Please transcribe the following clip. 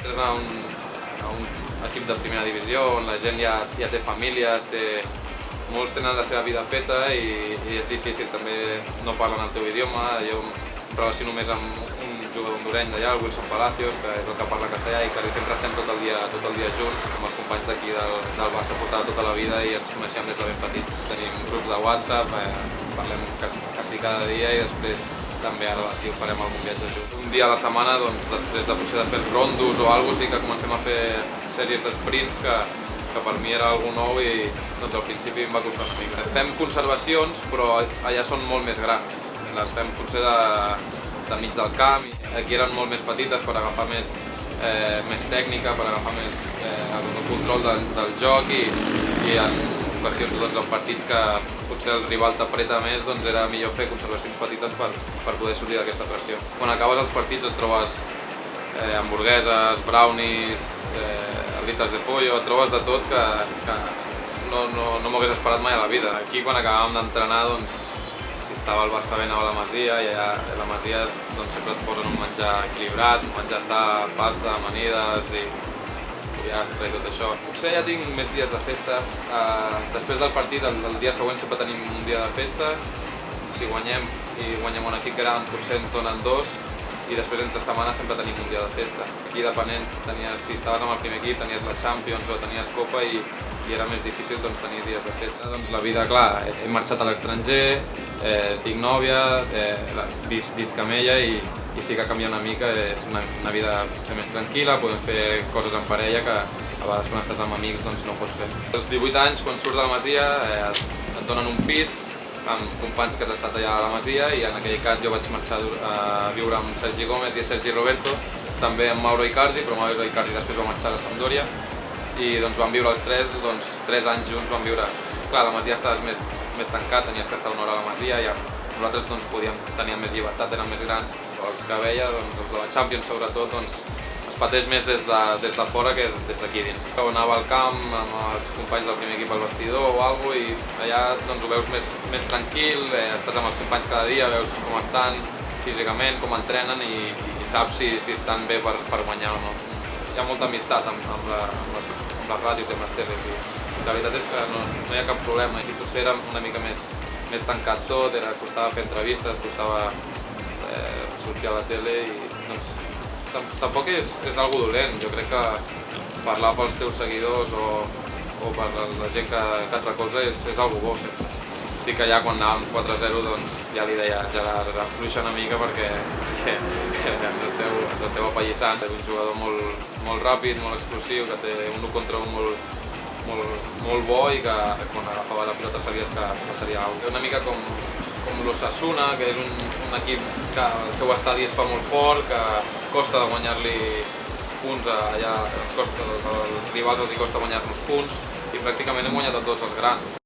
Entres a un equip de primera divisió on la gent ja té famílies, molts tenen la seva vida feta i és difícil, també no parlen el teu idioma. Jo em relaciono més amb un jugador hondureny d'allà, el Wilson Palacios, que és el que parla castellà i que sempre estem tot el dia junts. Amb els companys d'aquí del Barça portava tota la vida i ens coneixem des de ben petits. Tenim grups de WhatsApp, parlem quasi cada dia i després també ara a l'estiu farem algun viatge junts. Un dia a la setmana, doncs, després de potser de fer rondos o alguna cosa, sí que comencem a fer sèries d'esprints que per mi era algo nou i doncs, al principi em va costar una mica. Fem conservacions, però allà són molt més grans. Les fem potser de mig del camp. Aquí eren molt més petites per agafar més tècnica, per agafar més el control del joc i en ocasions doncs, en partits que potser el rival t'apreta més, doncs era millor fer conservacions petites per poder sortir d'aquesta pressió. Quan acabes els partits et trobes hamburgueses, brownies, alitas de pollo, et trobes de tot que no m'ho hagués esperat mai a la vida. Aquí quan acabàvem d'entrenar, doncs, si estava el Barça bé anava a la Masia i allà a la Masia doncs, sempre et posen un menjar equilibrat, un menjar sa, pasta, amanides i pollastre i tot això. Potser ja tinc més dies de festa. Després del partit, el dia següent sempre tenim un dia de festa. Si guanyem i guanyem un equip gran, potser ens donen dos i després entre setmana sempre tenim un dia de festa. Aquí depenent, si estaves amb el primer equip tenies la Champions o tenies Copa i era més difícil doncs, tenir dies de festa. Doncs la vida, clar, he marxat a l'estranger, tinc nòvia, visc amb ella i sí que canvia una mica, és una vida potser més tranquil·la, podem fer coses en parella que a vegades quan estàs amb amics doncs, no ho pots fer. Als 18 anys, quan surts de la Masia, et donen un pis amb companys que has estat allà a la Masia i en aquell cas jo vaig marxar a viure amb Sergi Gómez i Sergi Roberto, també amb Mauro Icardi, però Mauro Icardi després va marxar a la Sampdoria i doncs vam viure els tres, doncs 3 anys junts vam viure. Clar, a la Masia estaves més tancat, tenies que estar una hora a la Masia i nosaltres doncs, teníem més llibertat, érem més grans. Els que veia, doncs, la Champions sobretot, doncs, es pateix més des de fora que des d'aquí dins. Anava al camp amb els companys del primer equip al vestidor o alguna cosa i allà doncs, ho veus més tranquil, estàs amb els companys cada dia, veus com estan físicament, com entrenen i saps si estan bé per guanyar o no. Hi ha molta amistat amb les ràdios i amb les teles i la veritat és que no hi ha cap problema. Aquí potser era una mica més tancat tot, costava fer entrevistes, costava sortir a la tele i doncs tampoc és algo dolent. Jo crec que parlar pels teus seguidors o per la gent que et recolza és algo bo sempre. Sí que ja quan anàvem 4-0 doncs ja li deia a Gerard afluixa una mica perquè ens esteu apallissant. És un jugador molt ràpid, molt explosiu, que té un 1 contra 1 molt bo i que quan agafava la pilota sabies que passaria alguna cosa. Una mica com l'Osasuna, que és un equip que el seu estadi es fa molt fort, que costa de guanyar-li punts allà, als rivals els costa guanyar-nos punts i pràcticament hem guanyat a tots els grans.